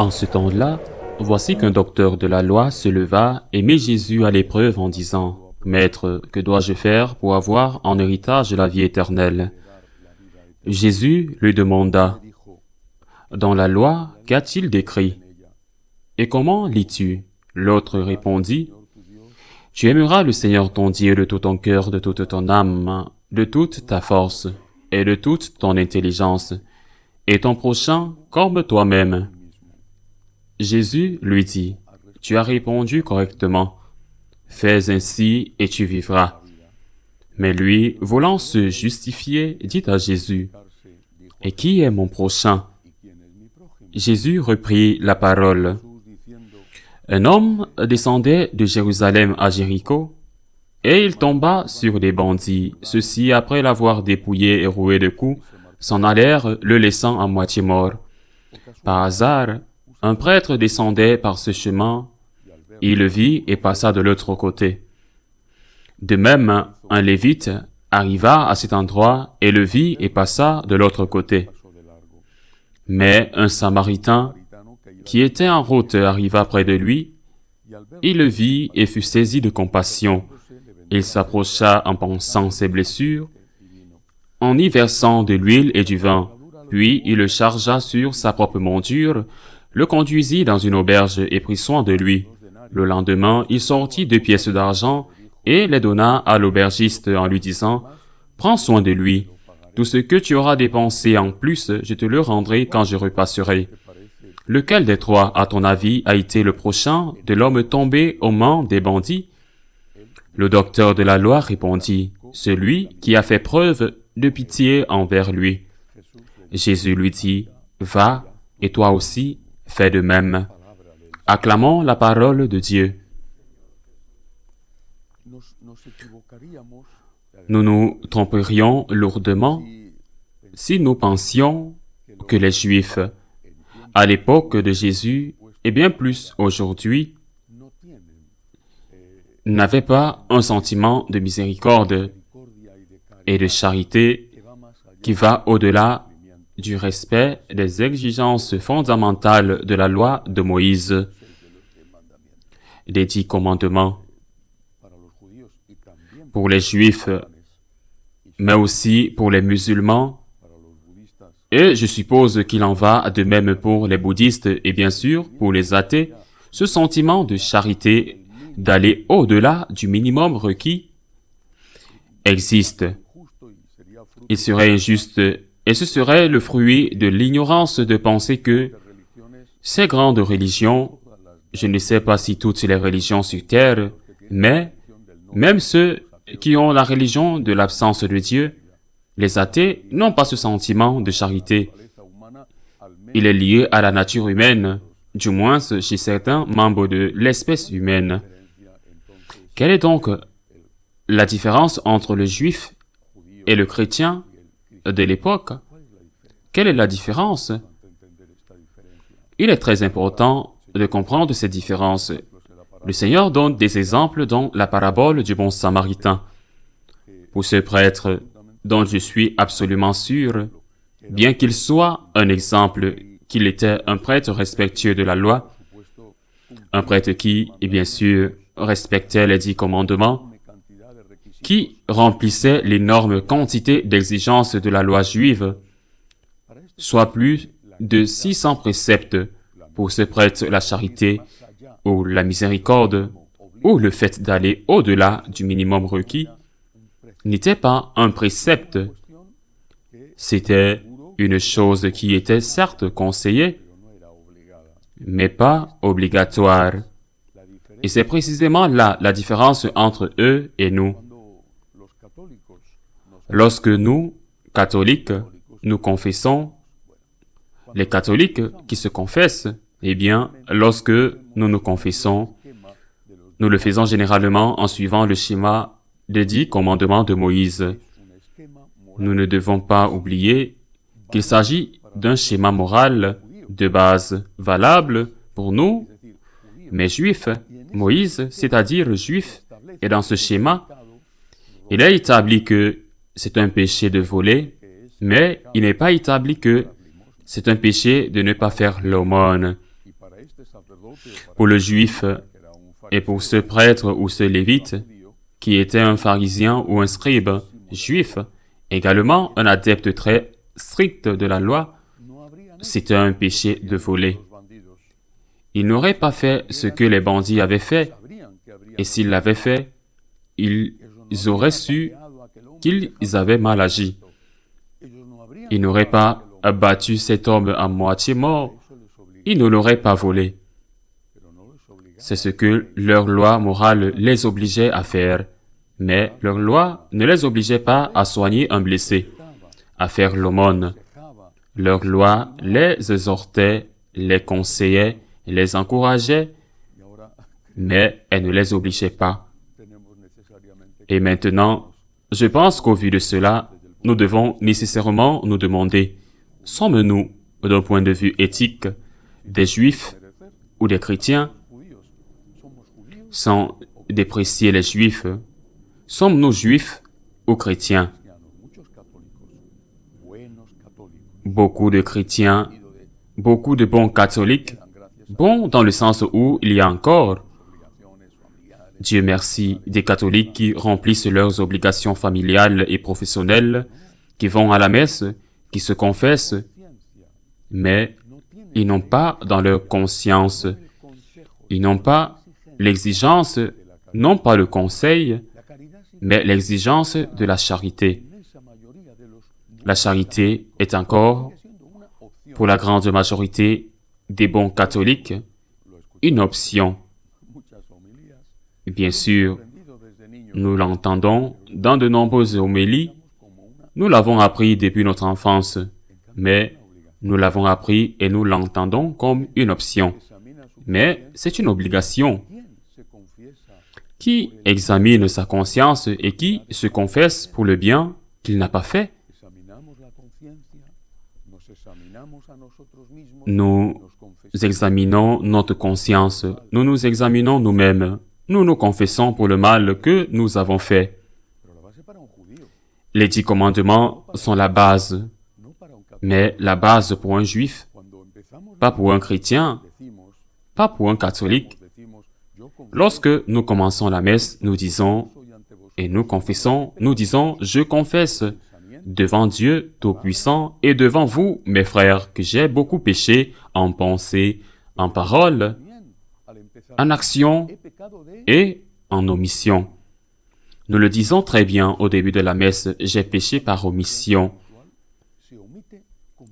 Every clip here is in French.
En ce temps-là, voici qu'un docteur de la loi se leva et mit Jésus à l'épreuve en disant, « Maître, que dois-je faire pour avoir en héritage la vie éternelle ?» Jésus lui demanda, « Dans la loi, qu'a-t-il décrit? Et comment lis-tu » L'autre répondit, « Tu aimeras le Seigneur ton Dieu de tout ton cœur, de toute ton âme, de toute ta force et de toute ton intelligence, et ton prochain comme toi-même. » Jésus lui dit, « Tu as répondu correctement. Fais ainsi et tu vivras. » Mais lui, voulant se justifier, dit à Jésus, « Et qui est mon prochain? » Jésus reprit la parole. Un homme descendait de Jérusalem à Jéricho, et il tomba sur des bandits. Ceux-ci, après l'avoir dépouillé et roué de coups, s'en allèrent, le laissant à moitié mort. Par hasard, un prêtre descendait par ce chemin, il le vit et passa de l'autre côté. De même, un lévite arriva à cet endroit et le vit et passa de l'autre côté. Mais un samaritain qui était en route arriva près de lui, il le vit et fut saisi de compassion. Il s'approcha en pansant ses blessures, en y versant de l'huile et du vin, puis il le chargea sur sa propre monture, le conduisit dans une auberge et prit soin de lui. Le lendemain, il sortit 2 pièces d'argent et les donna à l'aubergiste en lui disant, « Prends soin de lui. Tout ce que tu auras dépensé en plus, je te le rendrai quand je repasserai. » Lequel des trois, à ton avis, a été le prochain de l'homme tombé aux mains des bandits? Le docteur de la loi répondit, « Celui qui a fait preuve de pitié envers lui. » Jésus lui dit, « Va, et toi aussi, fais de même. » Acclamons la parole de Dieu. Nous nous tromperions lourdement si nous pensions que les Juifs, à l'époque de Jésus, et bien plus aujourd'hui, n'avaient pas un sentiment de miséricorde et de charité qui va au-delà du respect des exigences fondamentales de la loi de Moïse, des 10 commandements, pour les Juifs, mais aussi pour les musulmans, et je suppose qu'il en va de même pour les bouddhistes et bien sûr pour les athées, ce sentiment de charité, d'aller au-delà du minimum requis, existe. Il serait injuste et ce serait le fruit de l'ignorance de penser que ces grandes religions, je ne sais pas si toutes les religions sur terre, mais même ceux qui ont la religion de l'absence de Dieu, les athées n'ont pas ce sentiment de charité. Il est lié à la nature humaine, du moins chez certains membres de l'espèce humaine. Quelle est donc la différence entre le juif et le chrétien de l'époque? Quelle est la différence? Il est très important de comprendre cette différence. Le Seigneur donne des exemples dans la parabole du bon samaritain. Pour ce prêtre dont je suis absolument sûr, bien qu'il soit un exemple, qu'il était un prêtre respectueux de la loi, un prêtre qui, et bien sûr, respectait les 10 commandements, qui remplissait l'énorme quantité d'exigences de la loi juive, soit plus de 600 préceptes pour ce prêtre, la charité ou la miséricorde, ou le fait d'aller au-delà du minimum requis, n'était pas un précepte. C'était une chose qui était certes conseillée, mais pas obligatoire. Et c'est précisément là la différence entre eux et nous. Lorsque nous, catholiques, nous confessons, les catholiques qui se confessent, eh bien, lorsque nous nous confessons, nous le faisons généralement en suivant le schéma des 10 commandements de Moïse. Nous ne devons pas oublier qu'il s'agit d'un schéma moral de base valable pour nous, mais juifs. Moïse, c'est-à-dire juif, est dans ce schéma. Il est établi que c'est un péché de voler, mais il n'est pas établi que c'est un péché de ne pas faire l'aumône. Pour le juif et pour ce prêtre ou ce lévite, qui était un pharisien ou un scribe juif, également un adepte très strict de la loi, c'était un péché de voler. Ils n'auraient pas fait ce que les bandits avaient fait, et s'ils l'avaient fait, ils auraient su qu'ils avaient mal agi. Ils n'auraient pas abattu cet homme à moitié mort, ils ne l'auraient pas volé. C'est ce que leur loi morale les obligeait à faire. Mais leur loi ne les obligeait pas à soigner un blessé, à faire l'aumône. Leur loi les exhortait, les conseillait, les encourageait, mais elle ne les obligeait pas. Et maintenant, je pense qu'au vu de cela, nous devons nécessairement nous demander, sommes-nous, d'un point de vue éthique, des juifs ou des chrétiens? Sans déprécier les juifs, sommes-nous juifs ou chrétiens? Beaucoup de chrétiens, beaucoup de bons catholiques, bons dans le sens où il y a encore, Dieu merci, des catholiques qui remplissent leurs obligations familiales et professionnelles, qui vont à la messe, qui se confessent, mais ils n'ont pas dans leur conscience, ils n'ont pas l'exigence, non pas le conseil, mais l'exigence de la charité. La charité est encore, pour la grande majorité des bons catholiques, une option. Bien sûr, nous l'entendons dans de nombreuses homélies, nous l'avons appris depuis notre enfance, mais nous l'avons appris et nous l'entendons comme une option. Mais c'est une obligation. Qui examine sa conscience et qui se confesse pour le bien qu'il n'a pas fait? Nous examinons notre conscience, nous nous examinons nous-mêmes, nous nous confessons pour le mal que nous avons fait. Les 10 commandements sont la base, mais la base pour un juif, pas pour un chrétien, pas pour un catholique. Lorsque nous commençons la messe, nous disons, et nous confessons, nous disons, je confesse devant Dieu Tout-Puissant et devant vous, mes frères, que j'ai beaucoup péché en pensée, en parole, en action et en omission. Nous le disons très bien au début de la messe, j'ai péché par omission.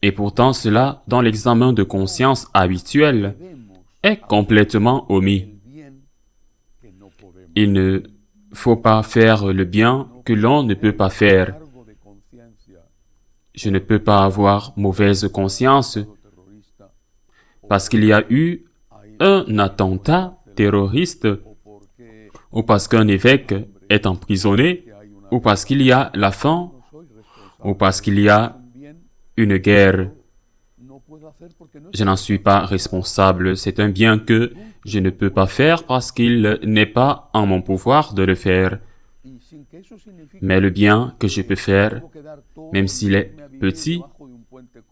Et pourtant cela, dans l'examen de conscience habituel, est complètement omis. Il ne faut pas faire le bien que l'on ne peut pas faire. Je ne peux pas avoir mauvaise conscience parce qu'il y a eu un attentat terroriste ou parce qu'un évêque est emprisonné ou parce qu'il y a la faim ou parce qu'il y a une guerre. Je n'en suis pas responsable. C'est un bien que je ne peux pas faire parce qu'il n'est pas en mon pouvoir de le faire. Mais le bien que je peux faire, même s'il est petit,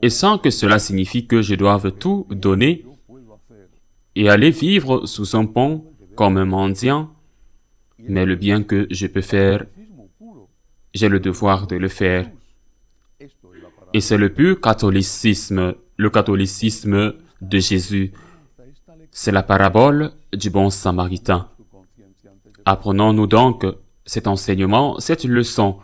et sans que cela signifie que je doive tout donner et aller vivre sous un pont comme un mendiant, mais le bien que je peux faire, j'ai le devoir de le faire. Et c'est le pur catholicisme, le catholicisme de Jésus. C'est la parabole du bon samaritain. Apprenons-nous donc cet enseignement, cette leçon.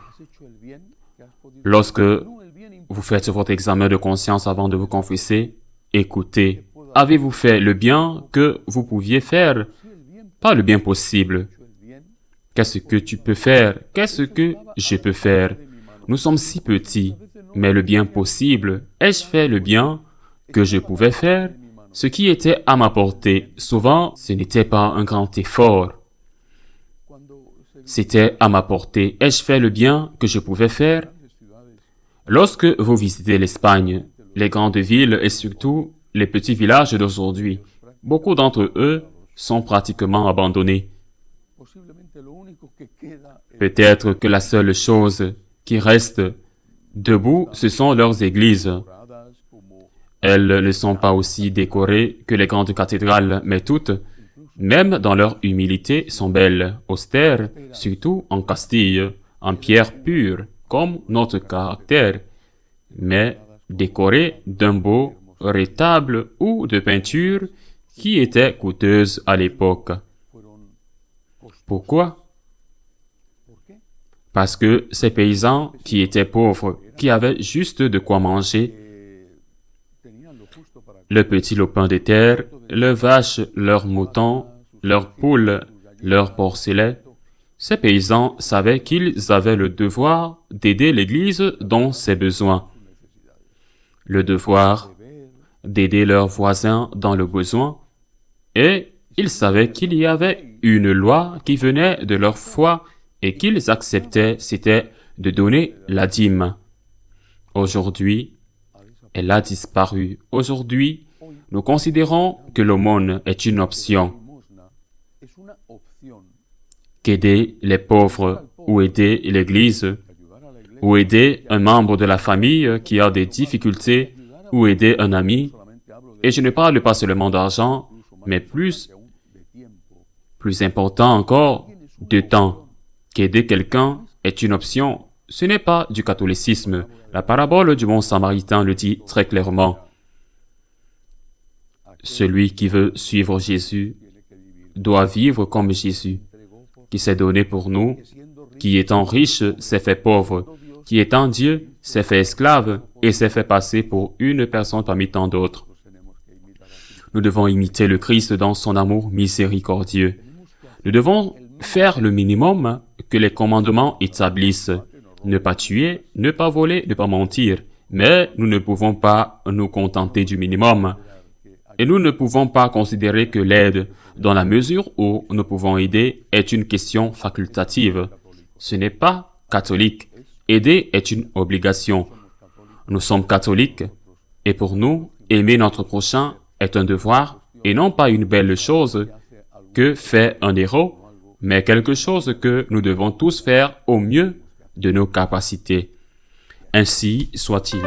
Lorsque vous faites votre examen de conscience avant de vous confesser, écoutez, avez-vous fait le bien que vous pouviez faire? Pas le bien possible. Qu'est-ce que tu peux faire? Qu'est-ce que je peux faire? Nous sommes si petits, mais le bien possible, ai-je fait le bien que je pouvais faire? Ce qui était à ma portée, souvent, ce n'était pas un grand effort. C'était à ma portée. Ai-je fait le bien que je pouvais faire? Lorsque vous visitez l'Espagne, les grandes villes et surtout les petits villages d'aujourd'hui, beaucoup d'entre eux sont pratiquement abandonnés. Peut-être que la seule chose qui reste debout, ce sont leurs églises, Elles ne sont pas aussi décorées que les grandes cathédrales, mais toutes, même dans leur humilité, sont belles, austères, surtout en Castille, en pierre pure, comme notre caractère, mais décorées d'un beau retable ou de peinture qui étaient coûteuses à l'époque. Pourquoi? Parce que ces paysans qui étaient pauvres, qui avaient juste de quoi manger, le petit lopin de terre, leurs vaches, leurs moutons, leurs poules, leurs porcelets, ces paysans savaient qu'ils avaient le devoir d'aider l'Église dans ses besoins, le devoir d'aider leurs voisins dans le besoin, et ils savaient qu'il y avait une loi qui venait de leur foi et qu'ils acceptaient, c'était de donner la dîme. Aujourd'hui, elle a disparu. Aujourd'hui, nous considérons que l'aumône est une option, qu'aider les pauvres ou aider l'Église, ou aider un membre de la famille qui a des difficultés, ou aider un ami. Et je ne parle pas seulement d'argent, mais plus important encore, de temps. Qu'aider quelqu'un est une option. Ce n'est pas du catholicisme. La parabole du bon samaritain le dit très clairement. Celui qui veut suivre Jésus doit vivre comme Jésus, qui s'est donné pour nous, qui étant riche s'est fait pauvre, qui étant Dieu s'est fait esclave et s'est fait passer pour une personne parmi tant d'autres. Nous devons imiter le Christ dans son amour miséricordieux. Nous devons faire le minimum que les commandements établissent. Ne pas tuer, ne pas voler, ne pas mentir. Mais nous ne pouvons pas nous contenter du minimum. Et nous ne pouvons pas considérer que l'aide, dans la mesure où nous pouvons aider, est une question facultative. Ce n'est pas catholique. Aider est une obligation. Nous sommes catholiques, et pour nous, aimer notre prochain est un devoir, et non pas une belle chose que fait un héros, mais quelque chose que nous devons tous faire au mieux de nos capacités. Ainsi soit-il.